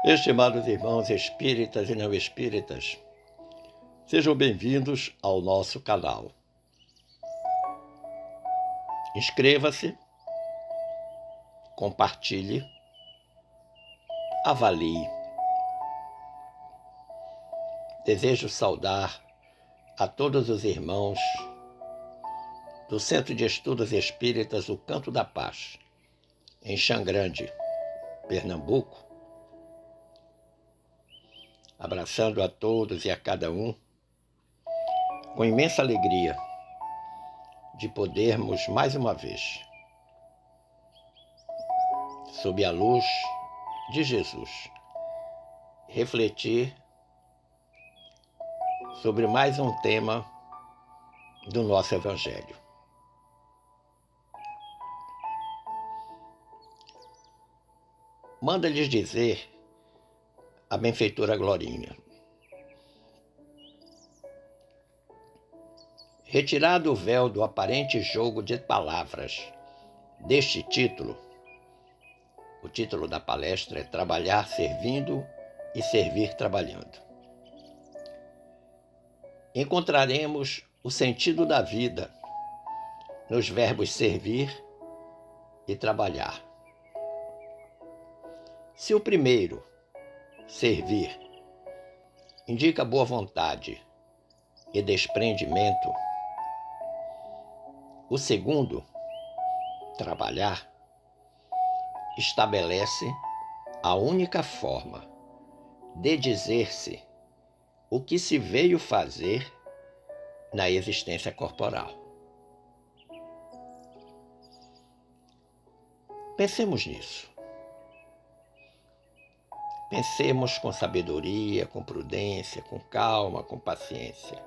Estimados irmãos espíritas e não espíritas, sejam bem-vindos ao nosso canal. Inscreva-se, compartilhe, avalie. Desejo saudar a todos os irmãos do Centro de Estudos Espíritas O Canto da Paz, em Xangrande, Pernambuco, abraçando a todos e a cada um, com imensa alegria de podermos, mais uma vez, sob a luz de Jesus, refletir sobre mais um tema do nosso Evangelho. Manda-lhes dizer a benfeitora Glorinha: retirado o véu do aparente jogo de palavras deste título, o título da palestra é Trabalhar Servindo e Servir Trabalhando. Encontraremos o sentido da vida nos verbos servir e trabalhar. Se o primeiro, servir, indica boa vontade e desprendimento, o segundo, trabalhar, estabelece a única forma de dizer-se o que se veio fazer na existência corporal. Pensemos nisso. Pensemos com sabedoria, com prudência, com calma, com paciência.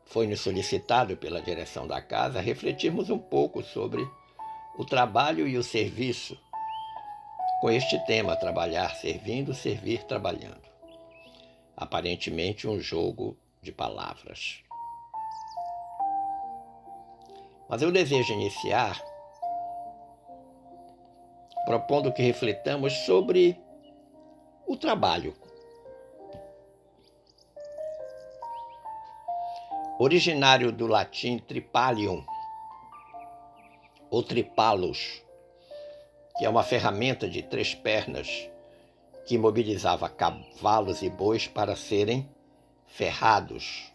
Foi-nos solicitado pela direção da casa refletirmos um pouco sobre o trabalho e o serviço, com este tema, trabalhar servindo, servir trabalhando. Aparentemente um jogo de palavras. Mas eu desejo iniciar propondo que refletamos sobre o trabalho. Originário do latim tripalium, ou tripalus, que é uma ferramenta de 3 pernas que mobilizava cavalos e bois para serem ferrados.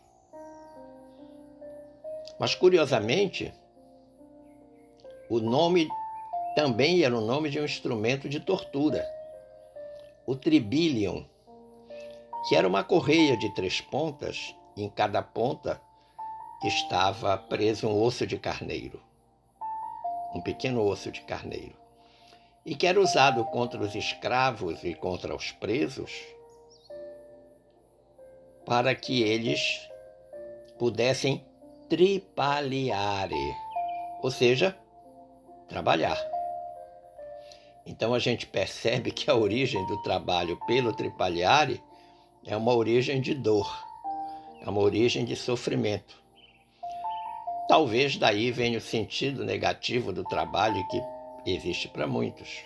Mas, curiosamente, o nome também era o nome de um instrumento de tortura, o tribalium, que era uma correia de 3 pontas, e em cada ponta estava preso um osso de carneiro, um pequeno osso de carneiro, e que era usado contra os escravos e contra os presos para que eles pudessem tripaliare, ou seja, trabalhar. Então a gente percebe que a origem do trabalho pelo tripaliare é uma origem de dor, é uma origem de sofrimento. Talvez daí venha o sentido negativo do trabalho que existe para muitos.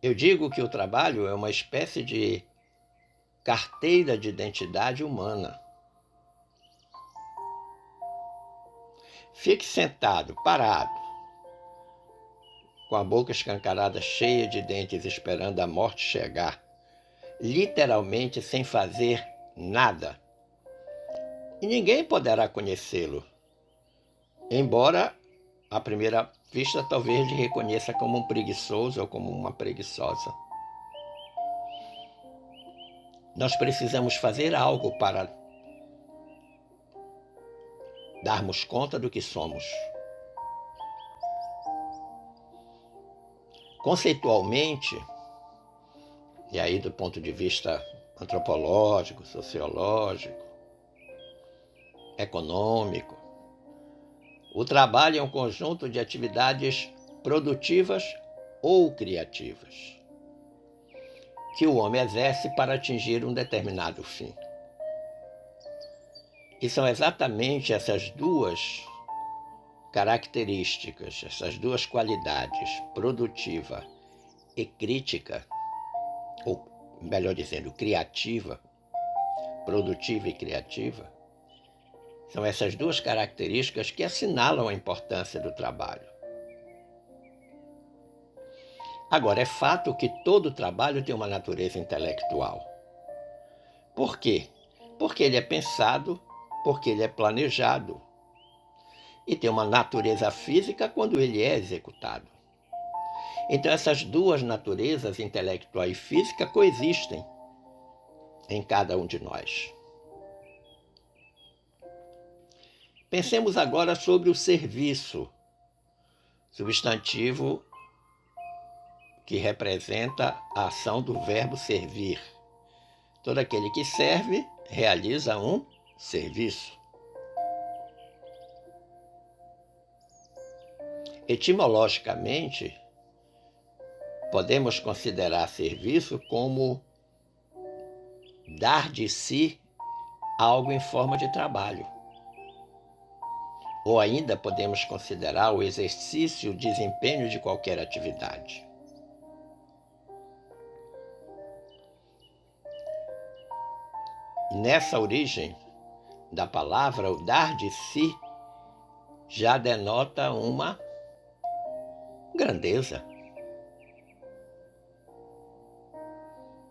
Eu digo que o trabalho é uma espécie de carteira de identidade humana. Fique sentado, parado, com a boca escancarada, cheia de dentes, esperando a morte chegar, literalmente sem fazer nada. E ninguém poderá conhecê-lo, embora à primeira vista talvez lhe reconheça como um preguiçoso ou como uma preguiçosa. Nós precisamos fazer algo para darmos conta do que somos. Conceitualmente, e aí do ponto de vista antropológico, sociológico, econômico, o trabalho é um conjunto de atividades produtivas ou criativas que o homem exerce para atingir um determinado fim. E são exatamente essas duas características, essas duas qualidades, produtiva e crítica, ou melhor dizendo, criativa, produtiva e criativa, são essas duas características que assinalam a importância do trabalho. Agora, é fato que todo trabalho tem uma natureza intelectual. Por quê? Porque ele é pensado, porque ele é planejado. E tem uma natureza física quando ele é executado. Então, essas duas naturezas, intelectual e física, coexistem em cada um de nós. Pensemos agora sobre o serviço, substantivo que representa a ação do verbo servir. Todo aquele que serve realiza um serviço. Etimologicamente, podemos considerar serviço como dar de si algo em forma de trabalho. Ou ainda podemos considerar o exercício, o desempenho de qualquer atividade. Nessa origem da palavra, o dar de si já denota uma grandeza.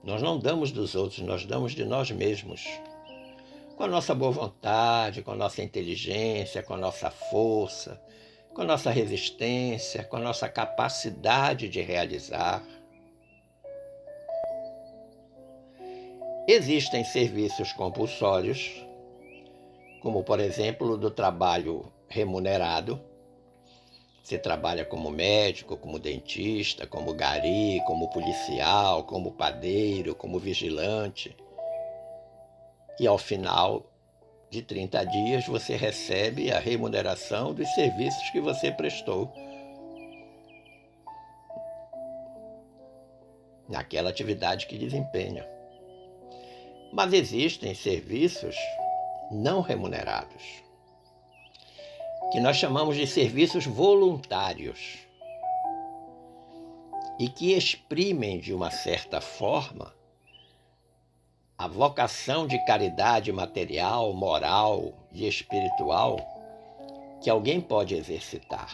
Nós não damos dos outros, nós damos de nós mesmos. Com a nossa boa vontade, com a nossa inteligência, com a nossa força, com a nossa resistência, com a nossa capacidade de realizar. Existem serviços compulsórios, como por exemplo o do trabalho remunerado. Você trabalha como médico, como dentista, como gari, como policial, como padeiro, como vigilante. E ao final de 30 dias você recebe a remuneração dos serviços que você prestou naquela atividade que desempenha. Mas existem serviços não remunerados, que nós chamamos de serviços voluntários, e que exprimem de uma certa forma a vocação de caridade material, moral e espiritual que alguém pode exercitar.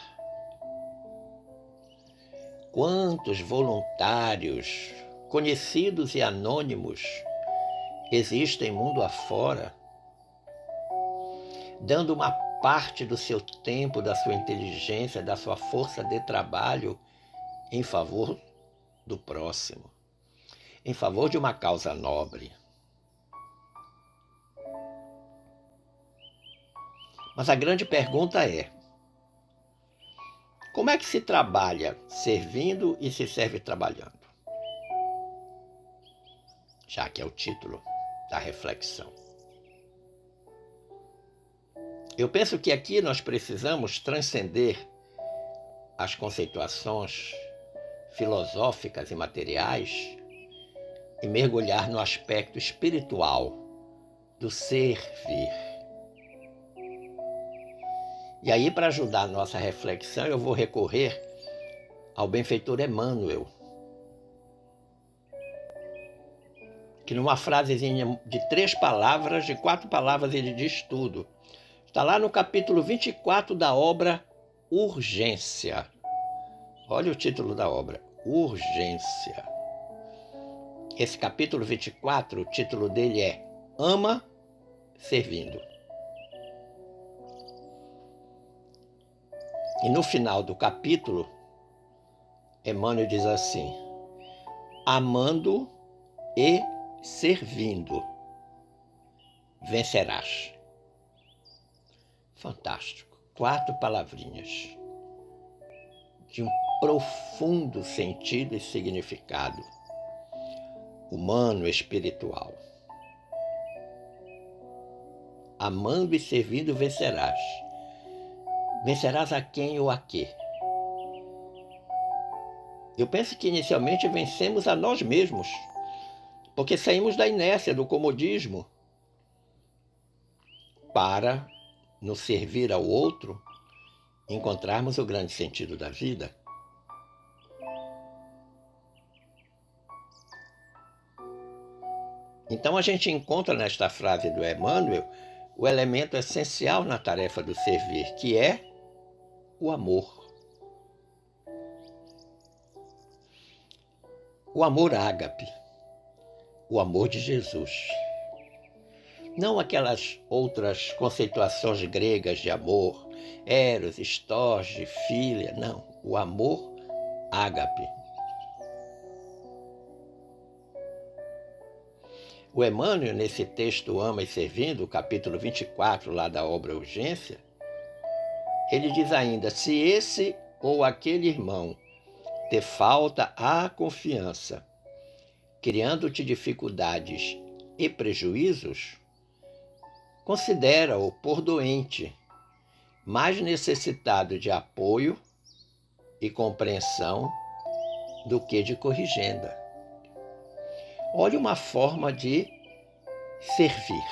Quantos voluntários, conhecidos e anônimos, existem mundo afora, dando uma parte do seu tempo, da sua inteligência, da sua força de trabalho em favor do próximo, em favor de uma causa nobre. Mas a grande pergunta é: como é que se trabalha servindo e se serve trabalhando? Já que é o título da reflexão. Eu penso que aqui nós precisamos transcender as conceituações filosóficas e materiais e mergulhar no aspecto espiritual do servir. E aí, para ajudar a nossa reflexão, eu vou recorrer ao benfeitor Emmanuel, que numa frasezinha de 3 palavras, de 4 palavras, ele diz tudo. Está lá no capítulo 24 da obra Urgência. Olha o título da obra, Urgência. Esse capítulo 24, o título dele é Ama Servindo. E no final do capítulo, Emmanuel diz assim: amando e servindo, vencerás. Fantástico. 4 palavrinhas de um profundo sentido e significado humano, espiritual. Amando e servindo, vencerás. Vencerás a quem ou a quê? Eu penso que inicialmente vencemos a nós mesmos, porque saímos da inércia, do comodismo, para, no servir ao outro, encontrarmos o grande sentido da vida. Então a gente encontra nesta frase do Emmanuel o elemento essencial na tarefa do servir, que é o amor. O amor ágape, o amor de Jesus. Não aquelas outras conceituações gregas de amor, eros, storge, filia, não. O amor ágape. O Emmanuel, nesse texto Ama e Servindo, capítulo 24, lá da obra Urgência, ele diz ainda: se esse ou aquele irmão te falta a confiança, criando-te dificuldades e prejuízos, considera-o por doente, mais necessitado de apoio e compreensão do que de corrigenda. Olha uma forma de servir,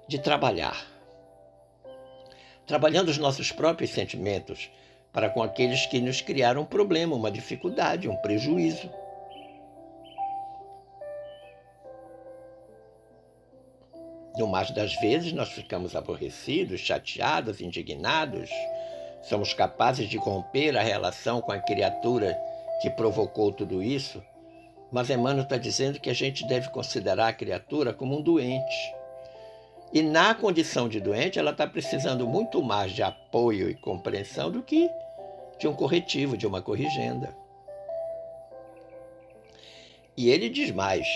de trabalhar. Trabalhando os nossos próprios sentimentos para com aqueles que nos criaram um problema, uma dificuldade, um prejuízo. No mais das vezes, nós ficamos aborrecidos, chateados, indignados. Somos capazes de romper a relação com a criatura que provocou tudo isso. Mas Emmanuel está dizendo que a gente deve considerar a criatura como um doente. E na condição de doente, ela está precisando muito mais de apoio e compreensão do que de um corretivo, de uma corrigenda. E ele diz mais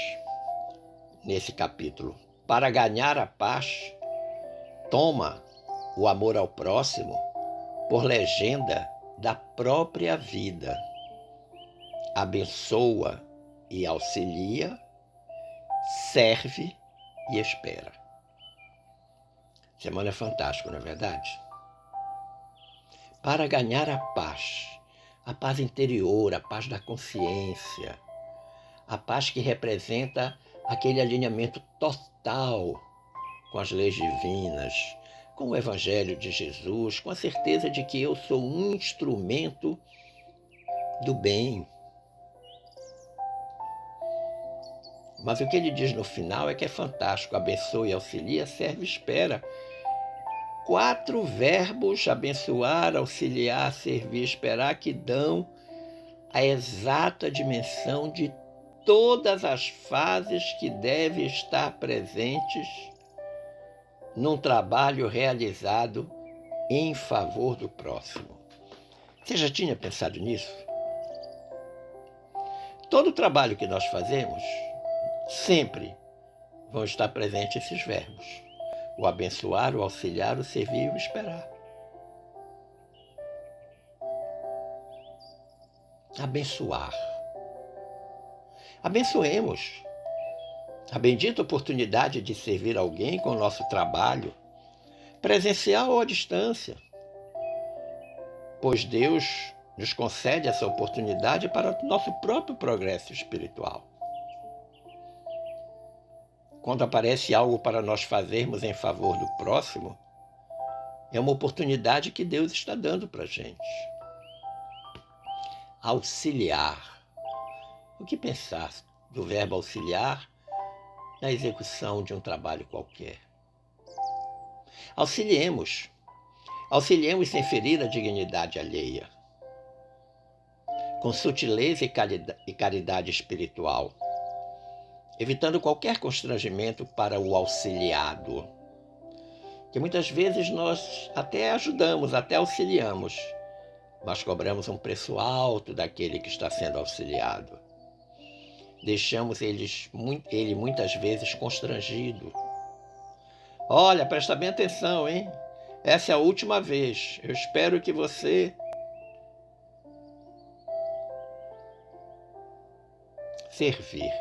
nesse capítulo: para ganhar a paz, toma o amor ao próximo por legenda da própria vida. Abençoa e auxilia, serve e espera. Semana é fantástico, não é verdade? Para ganhar a paz interior, a paz da consciência, a paz que representa aquele alinhamento total com as leis divinas, com o Evangelho de Jesus, com a certeza de que eu sou um instrumento do bem. Mas o que ele diz no final é que é fantástico: abençoa e auxilia, serve e espera. 4 verbos: abençoar, auxiliar, servir, esperar, que dão a exata dimensão de todas as fases que devem estar presentes num trabalho realizado em favor do próximo. Você já tinha pensado nisso? Todo o trabalho que nós fazemos, sempre vão estar presentes esses verbos: o abençoar, o auxiliar, o servir e o esperar. Abençoar. Abençoemos a bendita oportunidade de servir alguém com o nosso trabalho, presencial ou à distância, pois Deus nos concede essa oportunidade para o nosso próprio progresso espiritual. Quando aparece algo para nós fazermos em favor do próximo, é uma oportunidade que Deus está dando para a gente. Auxiliar. O que pensar do verbo auxiliar na execução de um trabalho qualquer? Auxiliemos. Auxiliemos sem ferir a dignidade alheia, com sutileza e caridade espiritual, evitando qualquer constrangimento para o auxiliado. Que muitas vezes nós até ajudamos, até auxiliamos, mas cobramos um preço alto daquele que está sendo auxiliado. Deixamos ele muitas vezes constrangido. Olha, presta bem atenção, hein? Essa é a última vez. Eu espero que você servir.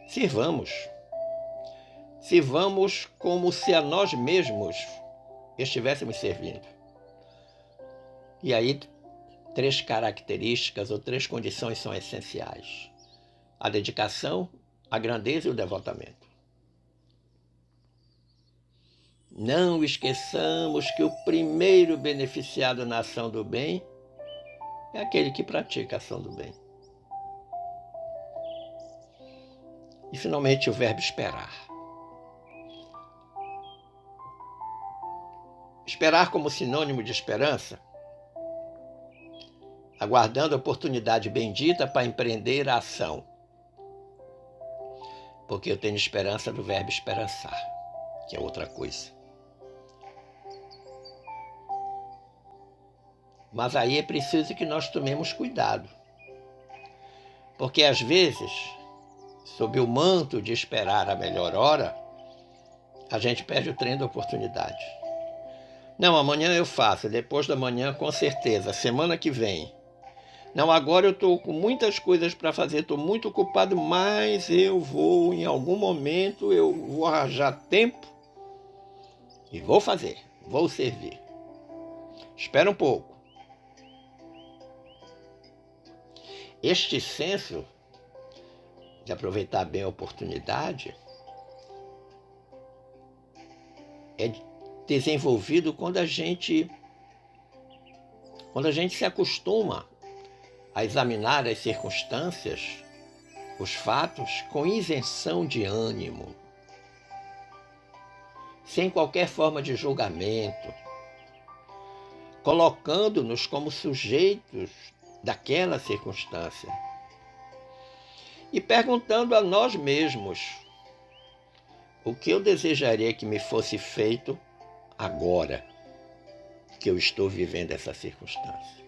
Sirvamos. Sirvamos como se a nós mesmos estivéssemos servindo. E aí, 3 características ou 3 condições são essenciais: a dedicação, a grandeza e o devotamento. Não esqueçamos que o primeiro beneficiado na ação do bem é aquele que pratica a ação do bem. E finalmente o verbo esperar. Esperar como sinônimo de esperança, aguardando a oportunidade bendita para empreender a ação. Porque eu tenho esperança do verbo esperançar, que é outra coisa. Mas aí é preciso que nós tomemos cuidado. Porque às vezes, sob o manto de esperar a melhor hora, a gente perde o trem da oportunidade. Não, amanhã eu faço, depois da manhã com certeza, semana que vem. Não, agora eu estou com muitas coisas para fazer, estou muito ocupado, mas eu vou, em algum momento, eu vou arranjar tempo e vou fazer, vou servir. Espera um pouco. Este senso de aproveitar bem a oportunidade é desenvolvido quando a gente se acostuma a examinar as circunstâncias, os fatos, com isenção de ânimo, sem qualquer forma de julgamento, colocando-nos como sujeitos daquela circunstância e perguntando a nós mesmos o que eu desejaria que me fosse feito agora que eu estou vivendo essa circunstância.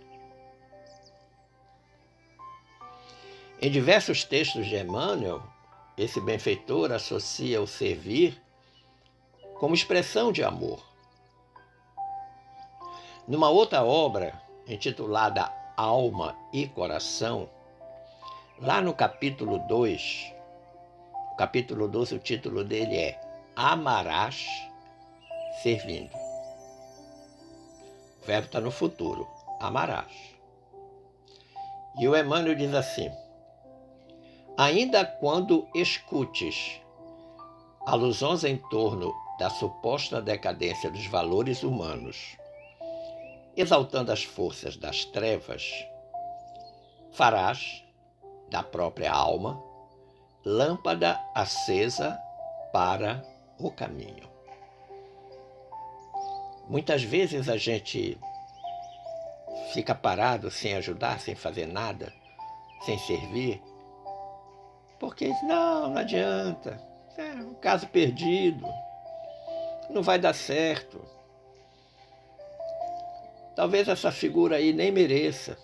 Em diversos textos de Emmanuel, esse benfeitor associa o servir como expressão de amor. Numa outra obra, intitulada Alma e Coração, lá no capítulo 2, o capítulo 12, o título dele é Amarás servindo. O verbo está no futuro, amarás. E o Emmanuel diz assim: ainda quando escutes alusões em torno da suposta decadência dos valores humanos, exaltando as forças das trevas, farás da própria alma lâmpada acesa para o caminho. Muitas vezes a gente fica parado sem ajudar, sem fazer nada, sem servir, porque não adianta, é um caso perdido, não vai dar certo. Talvez essa figura aí nem mereça.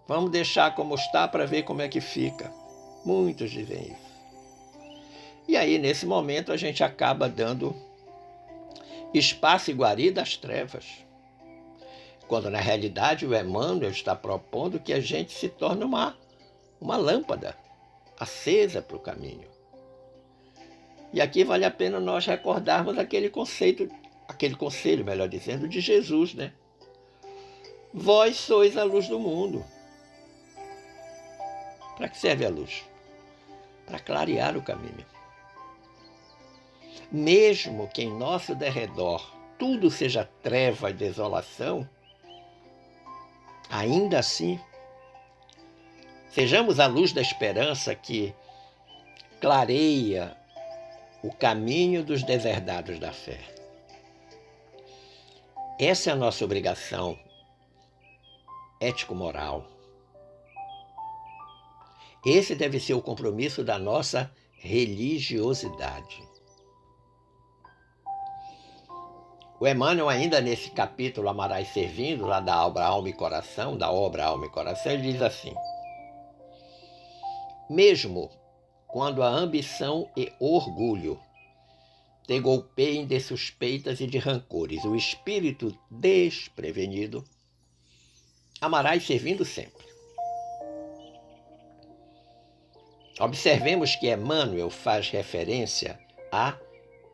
Vamos deixar como está para ver como é que fica. Muitos dizem isso. E aí, nesse momento, a gente acaba dando espaço e guarida às trevas. Quando, na realidade, o Emmanuel está propondo que a gente se torne uma lâmpada acesa para o caminho. E aqui vale a pena nós recordarmos aquele conselho, melhor dizendo, de Jesus, né? Vós sois a luz do mundo. Para que serve a luz? Para clarear o caminho. Mesmo que em nosso derredor tudo seja treva e desolação, ainda assim, sejamos a luz da esperança que clareia o caminho dos deserdados da fé. Essa é a nossa obrigação ético-moral. Esse deve ser o compromisso da nossa religiosidade. O Emmanuel, ainda nesse capítulo Amarás Servindo, lá da obra Alma e Coração, ele diz assim: mesmo quando a ambição e orgulho te golpeiem de suspeitas e de rancores, o espírito desprevenido, amarás servindo sempre. Observemos que Emmanuel faz referência a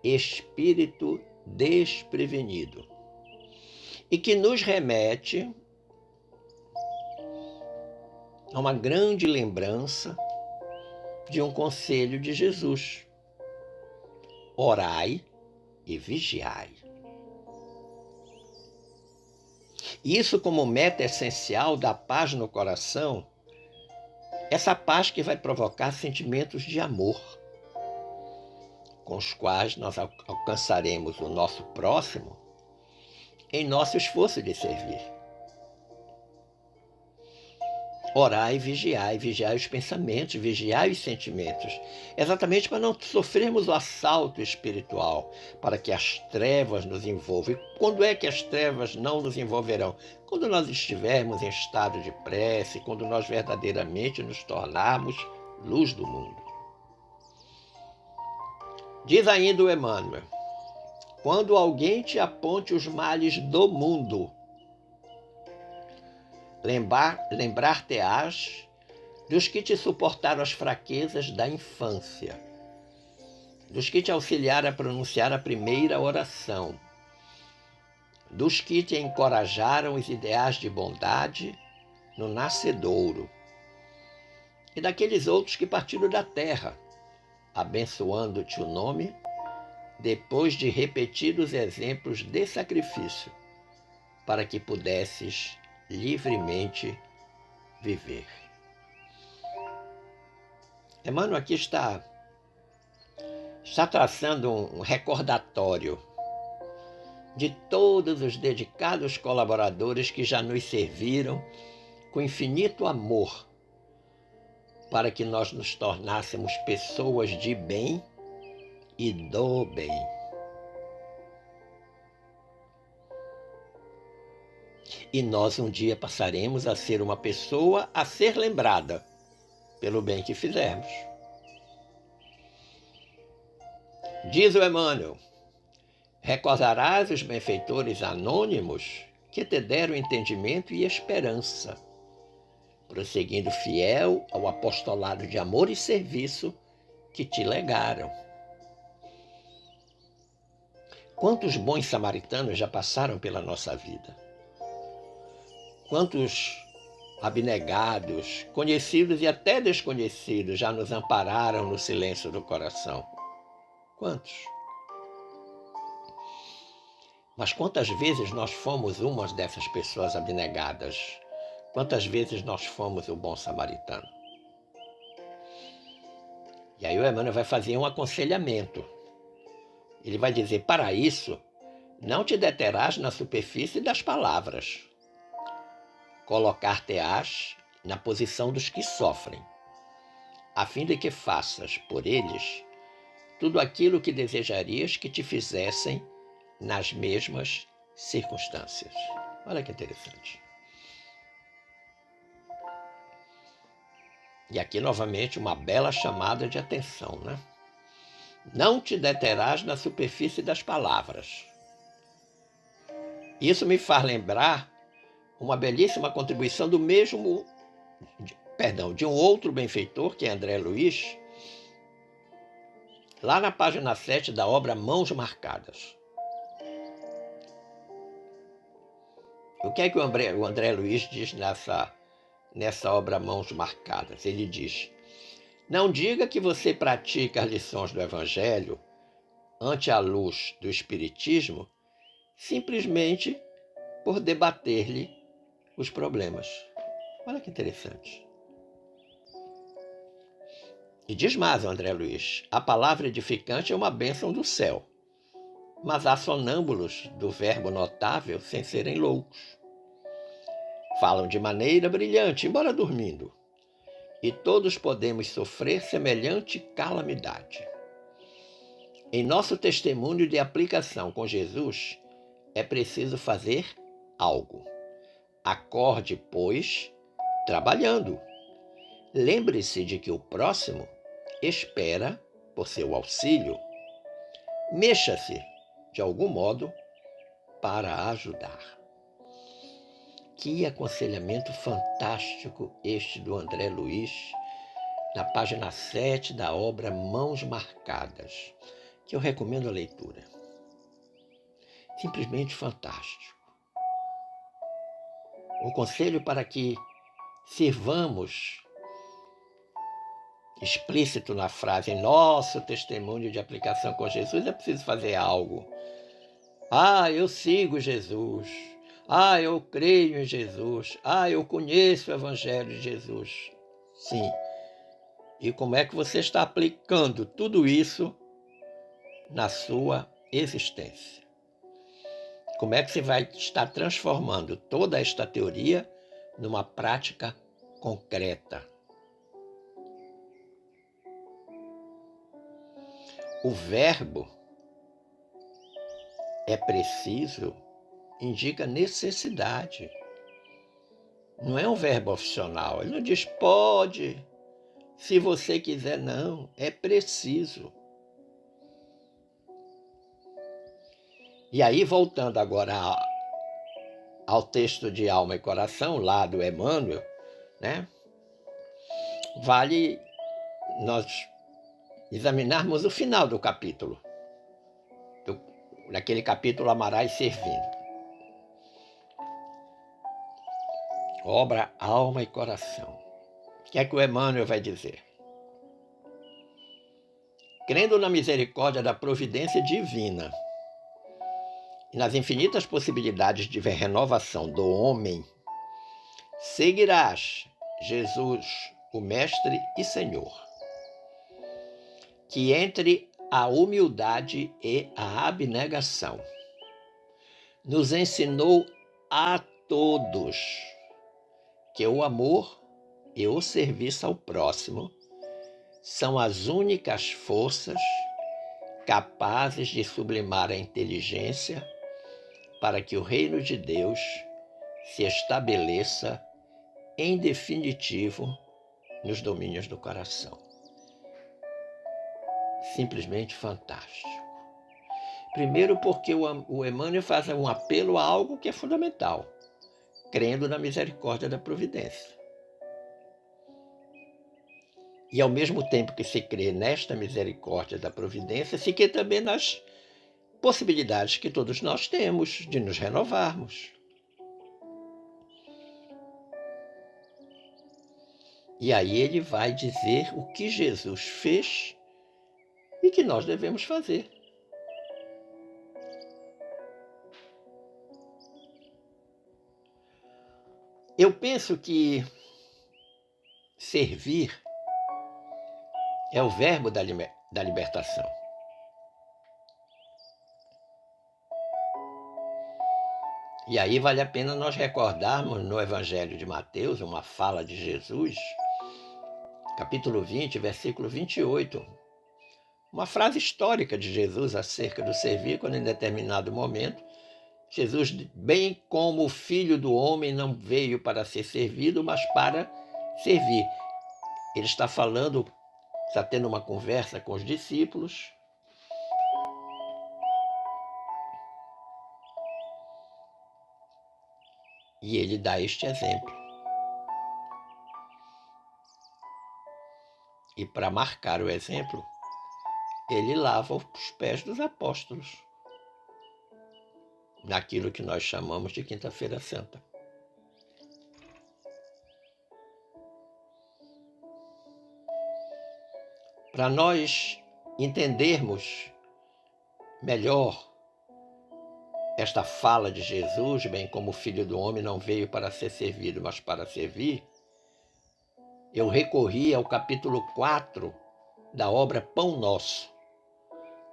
espírito desprevenido e que nos remete a uma grande lembrança de um conselho de Jesus: orai e vigiai. Isso como meta essencial da paz no coração, essa paz que vai provocar sentimentos de amor, com os quais nós alcançaremos o nosso próximo em nosso esforço de servir. Orai e vigiai os pensamentos, vigiai os sentimentos, exatamente para não sofrermos o assalto espiritual, para que as trevas nos envolvam. E quando é que as trevas não nos envolverão? Quando nós estivermos em estado de prece, quando nós verdadeiramente nos tornarmos luz do mundo. Diz ainda o Emmanuel: quando alguém te aponte os males do mundo, lembrar-te-ás dos que te suportaram as fraquezas da infância, dos que te auxiliaram a pronunciar a primeira oração, dos que te encorajaram os ideais de bondade no nascedouro, e daqueles outros que partiram da terra, abençoando-te o nome, depois de repetidos exemplos de sacrifício, para que pudesses livremente viver. Emmanuel aqui está traçando um recordatório de todos os dedicados colaboradores que já nos serviram com infinito amor para que nós nos tornássemos pessoas de bem e do bem. E nós um dia passaremos a ser uma pessoa a ser lembrada pelo bem que fizermos. Diz o Emmanuel: recordarás os benfeitores anônimos que te deram entendimento e esperança, prosseguindo fiel ao apostolado de amor e serviço que te legaram. Quantos bons samaritanos já passaram pela nossa vida? Quantos abnegados, conhecidos e até desconhecidos, já nos ampararam no silêncio do coração? Quantos? Mas quantas vezes nós fomos uma dessas pessoas abnegadas? Quantas vezes nós fomos o bom samaritano? E aí o Emmanuel vai fazer um aconselhamento. Ele vai dizer: para isso, não te deterás na superfície das palavras. Colocar-te-ás na posição dos que sofrem, a fim de que faças por eles tudo aquilo que desejarias que te fizessem nas mesmas circunstâncias. Olha que interessante. E aqui novamente uma bela chamada de atenção, né? Não te deterás na superfície das palavras. Isso me faz lembrar uma belíssima contribuição de um outro benfeitor, que é André Luiz, lá na página 7 da obra Mãos Marcadas. O que é que o André Luiz diz nessa obra Mãos Marcadas? Ele diz: não diga que você pratica as lições do Evangelho ante a luz do Espiritismo simplesmente por debater-lhe os problemas. Olha que interessante. E diz mais o André Luiz: a palavra edificante é uma bênção do céu, mas há sonâmbulos do verbo notável sem serem loucos. Falam de maneira brilhante, embora dormindo, e todos podemos sofrer semelhante calamidade. Em nosso testemunho de aplicação com Jesus, é preciso fazer algo. Acorde, pois, trabalhando. Lembre-se de que o próximo espera por seu auxílio. Mexa-se, de algum modo, para ajudar. Que aconselhamento fantástico este do André Luiz, na página 7 da obra Mãos Marcadas, que eu recomendo a leitura. Simplesmente fantástico. O conselho para que sirvamos, explícito na frase, em nosso testemunho de aplicação com Jesus, é preciso fazer algo. Ah, eu sigo Jesus. Ah, eu creio em Jesus. Ah, eu conheço o Evangelho de Jesus. Sim. E como é que você está aplicando tudo isso na sua existência? Como é que você vai estar transformando toda esta teoria numa prática concreta? O verbo é preciso, indica necessidade. Não é um verbo opcional. Ele não diz pode, se você quiser, não. É preciso. E aí, voltando agora ao texto de Alma e Coração, lá do Emmanuel, né? Vale nós examinarmos o final do capítulo. Naquele capítulo Amarás Servindo. Obra, alma e coração. O que é que o Emmanuel vai dizer? Crendo na misericórdia da providência divina e nas infinitas possibilidades de renovação do homem, seguirás Jesus, o Mestre e Senhor, que entre a humildade e a abnegação nos ensinou a todos que o amor e o serviço ao próximo são as únicas forças capazes de sublimar a inteligência para que o reino de Deus se estabeleça em definitivo nos domínios do coração. Simplesmente fantástico. Primeiro porque o Emmanuel faz um apelo a algo que é fundamental, crendo na misericórdia da providência. E ao mesmo tempo que se crê nesta misericórdia da providência, se crê também nas possibilidades que todos nós temos de nos renovarmos. E aí ele vai dizer o que Jesus fez e que nós devemos fazer. Eu penso que servir é o verbo da libertação. E aí vale a pena nós recordarmos no Evangelho de Mateus, uma fala de Jesus, capítulo 20, versículo 28, uma frase histórica de Jesus acerca do servir, quando em determinado momento, Jesus, bem como o Filho do Homem não veio para ser servido, mas para servir. Ele está falando, está tendo uma conversa com os discípulos, e ele dá este exemplo. E para marcar o exemplo, ele lava os pés dos apóstolos, naquilo que nós chamamos de Quinta-feira Santa. Para nós entendermos melhor esta fala de Jesus, bem como o Filho do Homem não veio para ser servido, mas para servir, eu recorri ao capítulo 4 da obra Pão Nosso,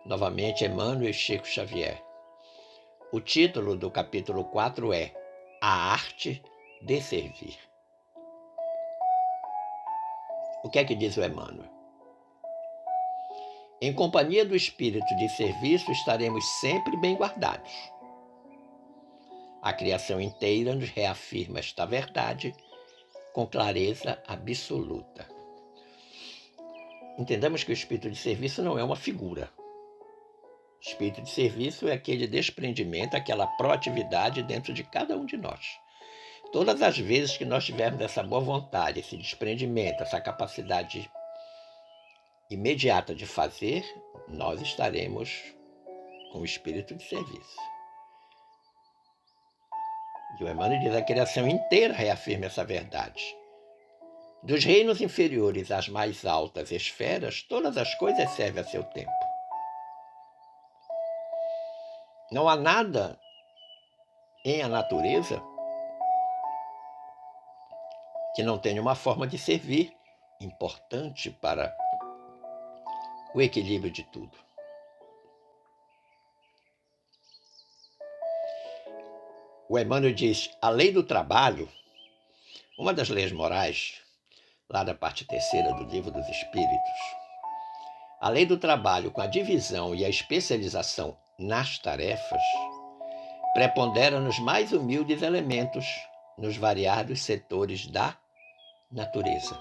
novamente Emmanuel e Chico Xavier. O título do capítulo 4 é A Arte de Servir. O que é que diz o Emmanuel? Em companhia do espírito de serviço estaremos sempre bem guardados. A criação inteira nos reafirma esta verdade com clareza absoluta. Entendamos que o espírito de serviço não é uma figura. O espírito de serviço é aquele desprendimento, aquela proatividade dentro de cada um de nós. Todas as vezes que nós tivermos essa boa vontade, esse desprendimento, essa capacidade imediata de fazer, nós estaremos com o espírito de serviço. E o Emmanuel diz: a criação inteira reafirma essa verdade. Dos reinos inferiores às mais altas esferas, todas as coisas servem a seu tempo. Não há nada em a natureza que não tenha uma forma de servir importante para o equilíbrio de tudo. O Emmanuel diz: a lei do trabalho, uma das leis morais, lá da parte terceira do Livro dos Espíritos, a lei do trabalho, com a divisão e a especialização nas tarefas, prepondera nos mais humildes elementos, nos variados setores da natureza.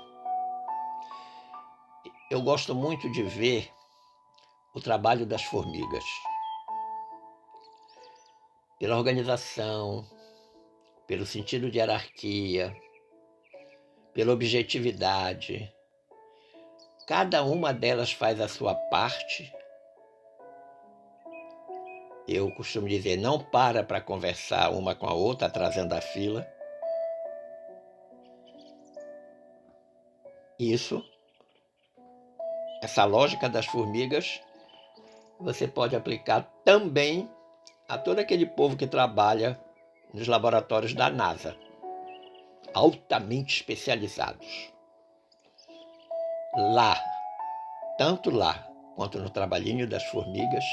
Eu gosto muito de ver o trabalho das formigas, pela organização, pelo sentido de hierarquia, pela objetividade. Cada uma delas faz a sua parte. Eu costumo dizer, não para conversar uma com a outra, atrasando a fila. Isso, essa lógica das formigas, você pode aplicar também a todo aquele povo que trabalha nos laboratórios da NASA, altamente especializados. Lá, tanto lá quanto no trabalhinho das formigas,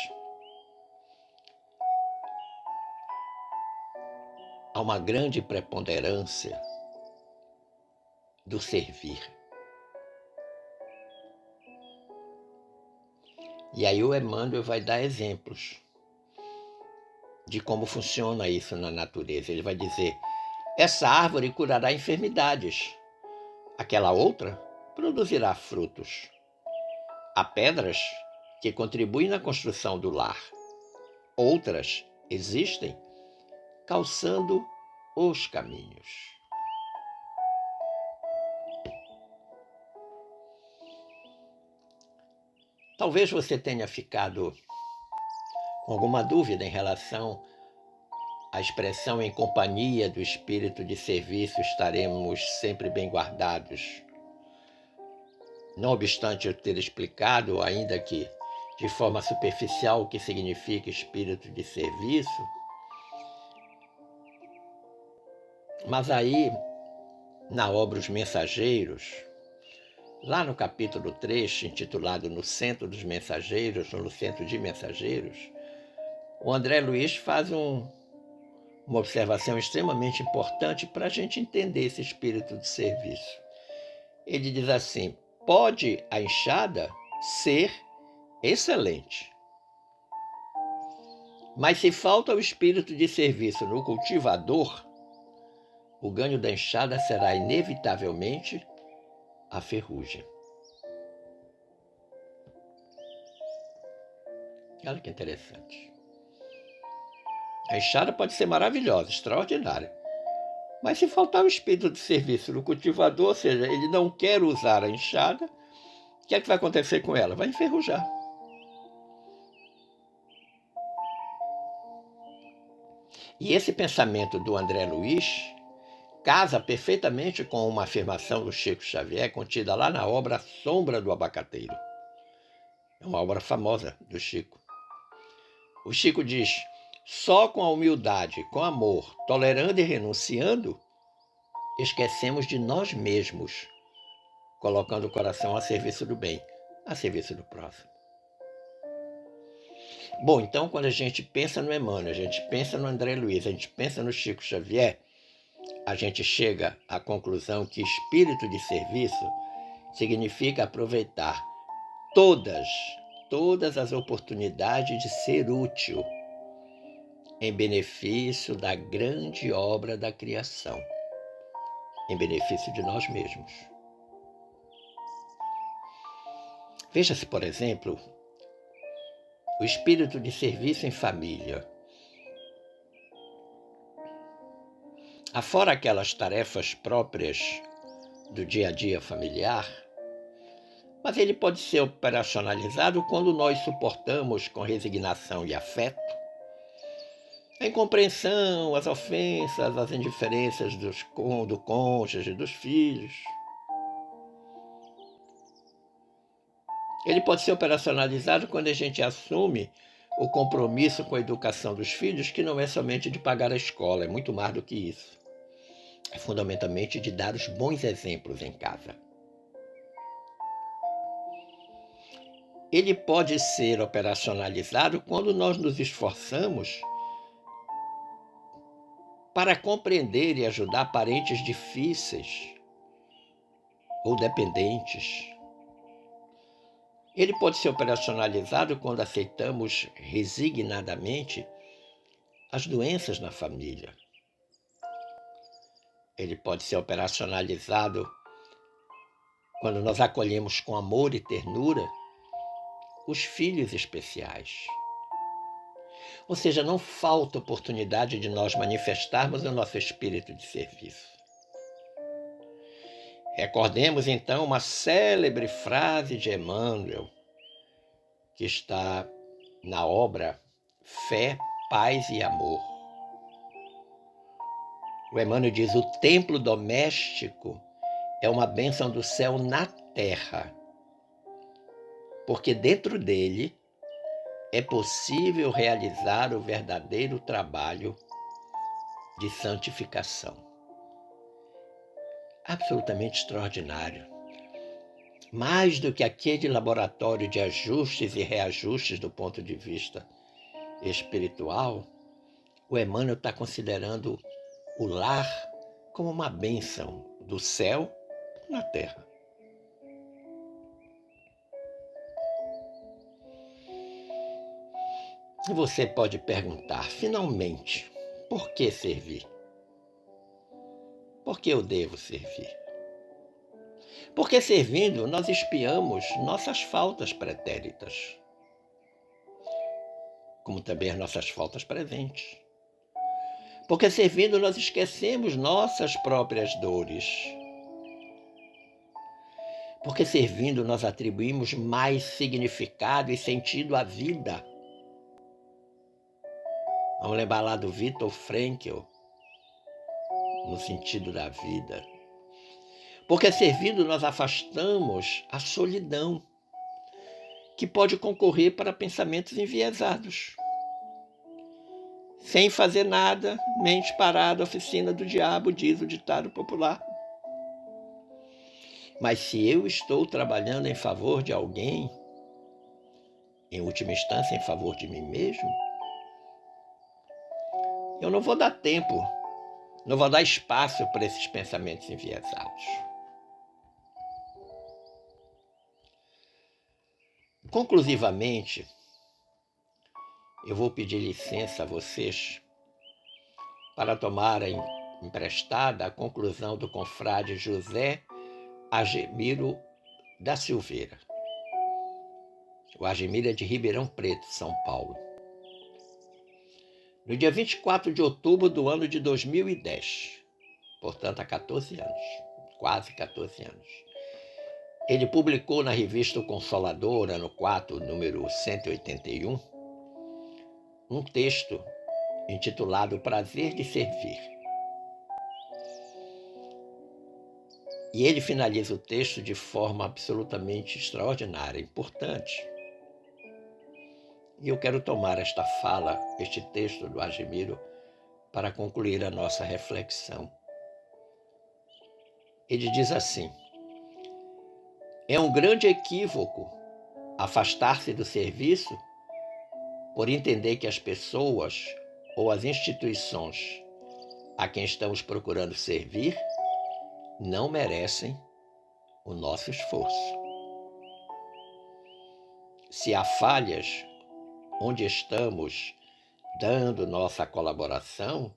há uma grande preponderância do servir. E aí o Emmanuel vai dar exemplos de como funciona isso na natureza. Ele vai dizer: essa árvore curará enfermidades, aquela outra produzirá frutos. Há pedras que contribuem na construção do lar. Outras existem calçando os caminhos. Talvez você tenha ficado com alguma dúvida em relação à expressão em companhia do espírito de serviço estaremos sempre bem guardados. Não obstante eu ter explicado, ainda que de forma superficial, o que significa espírito de serviço, mas aí, na obra Os Mensageiros, lá no capítulo 3, intitulado No Centro dos Mensageiros, ou No Centro de Mensageiros, o André Luiz faz uma observação extremamente importante para a gente entender esse espírito de serviço. Ele diz assim: pode a enxada ser excelente, mas se falta o espírito de serviço no cultivador, o ganho da enxada será inevitavelmente a ferrugem. Olha que interessante. A enxada pode ser maravilhosa, extraordinária, mas se faltar o espírito de serviço no cultivador, ou seja, ele não quer usar a enxada, o que é que vai acontecer com ela? Vai enferrujar. E esse pensamento do André Luiz casa perfeitamente com uma afirmação do Chico Xavier contida lá na obra A Sombra do Abacateiro. É uma obra famosa do Chico. O Chico diz: só com a humildade, com amor, tolerando e renunciando, esquecemos de nós mesmos, colocando o coração a serviço do bem, a serviço do próximo. Bom, então quando a gente pensa no Emmanuel, a gente pensa no André Luiz, a gente pensa no Chico Xavier, a gente chega à conclusão que espírito de serviço significa aproveitar todas as oportunidades de ser útil em benefício da grande obra da criação, em benefício de nós mesmos. Veja-se, por exemplo, o espírito de serviço em família. Afora aquelas tarefas próprias do dia a dia familiar, mas ele pode ser operacionalizado quando nós suportamos com resignação e afeto a incompreensão, as ofensas, as indiferenças do cônjuge, dos filhos. Ele pode ser operacionalizado quando a gente assume o compromisso com a educação dos filhos, que não é somente de pagar a escola, é muito mais do que isso. É fundamentalmente de dar os bons exemplos em casa. Ele pode ser operacionalizado quando nós nos esforçamos para compreender e ajudar parentes difíceis ou dependentes. Ele pode ser operacionalizado quando aceitamos resignadamente as doenças na família. Ele pode ser operacionalizado quando nós acolhemos com amor e ternura os filhos especiais. Ou seja, não falta oportunidade de nós manifestarmos o nosso espírito de serviço. Recordemos então uma célebre frase de Emmanuel, que está na obra Fé, Paz e Amor. O Emmanuel diz: o templo doméstico é uma bênção do céu na terra, porque dentro dele é possível realizar o verdadeiro trabalho de santificação. Absolutamente extraordinário. Mais do que aquele laboratório de ajustes e reajustes do ponto de vista espiritual, o Emmanuel está considerando o lar como uma bênção do céu na terra. E você pode perguntar, finalmente, por que servir? Por que eu devo servir? Porque servindo, nós expiamos nossas faltas pretéritas, como também as nossas faltas presentes. Porque servindo, nós esquecemos nossas próprias dores. Porque servindo, nós atribuímos mais significado e sentido à vida. Vamos lembrar lá do Viktor Frankl, no sentido da vida. Porque servindo, nós afastamos a solidão, que pode concorrer para pensamentos enviesados. Sem fazer nada, mente parada, oficina do diabo, diz o ditado popular. Mas se eu estou trabalhando em favor de alguém, em última instância em favor de mim mesmo, eu não vou dar tempo, não vou dar espaço para esses pensamentos enviesados. Conclusivamente, eu vou pedir licença a vocês para tomarem emprestada a conclusão do confrade José Argemiro da Silveira. O Argemiro é de Ribeirão Preto, São Paulo. No dia 24 de outubro do ano de 2010, portanto há 14 anos, quase 14 anos, ele publicou na revista O Consolador, ano 4, número 181, um texto intitulado O Prazer de Servir. E ele finaliza o texto de forma absolutamente extraordinária, importante. E eu quero tomar esta fala, este texto do Argemiro, para concluir a nossa reflexão. Ele diz assim: é um grande equívoco afastar-se do serviço por entender que as pessoas ou as instituições a quem estamos procurando servir não merecem o nosso esforço. Se há falhas onde estamos dando nossa colaboração,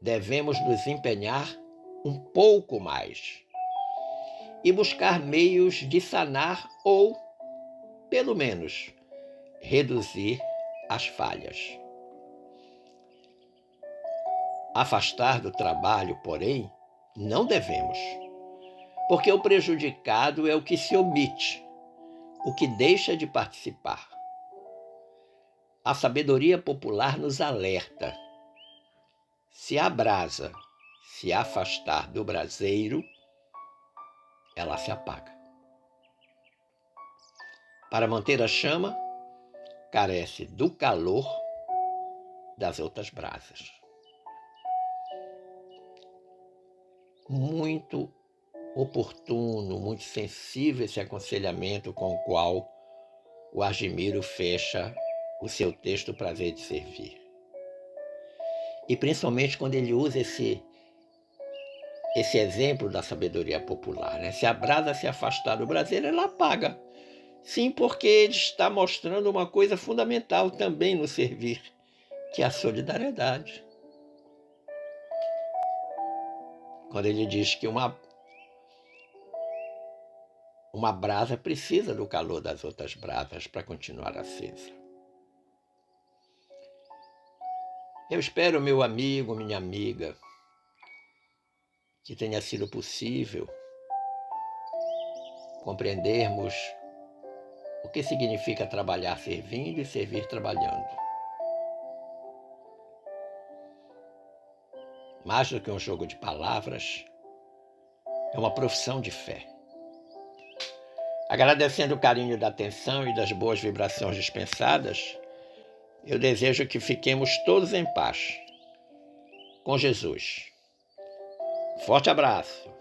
devemos nos empenhar um pouco mais e buscar meios de sanar ou, pelo menos, reduzir as falhas. Afastar do trabalho, porém, não devemos, porque o prejudicado é o que se omite, o que deixa de participar. A sabedoria popular nos alerta: se a brasa se afastar do braseiro, ela se apaga. Para manter a chama, carece do calor das outras brasas. Muito oportuno, muito sensível esse aconselhamento com o qual o Argimiro fecha o seu texto O Prazer de Servir. E principalmente quando ele usa esse exemplo da sabedoria popular, né? Se a brasa se afastar do braseiro, ela apaga. Sim, porque ele está mostrando uma coisa fundamental também no servir, que é a solidariedade. Quando ele diz que uma brasa precisa do calor das outras brasas para continuar acesa. Eu espero, meu amigo, minha amiga, que tenha sido possível compreendermos o que significa trabalhar servindo e servir trabalhando. Mais do que um jogo de palavras, é uma profissão de fé. Agradecendo o carinho da atenção e das boas vibrações dispensadas, eu desejo que fiquemos todos em paz com Jesus. Forte abraço!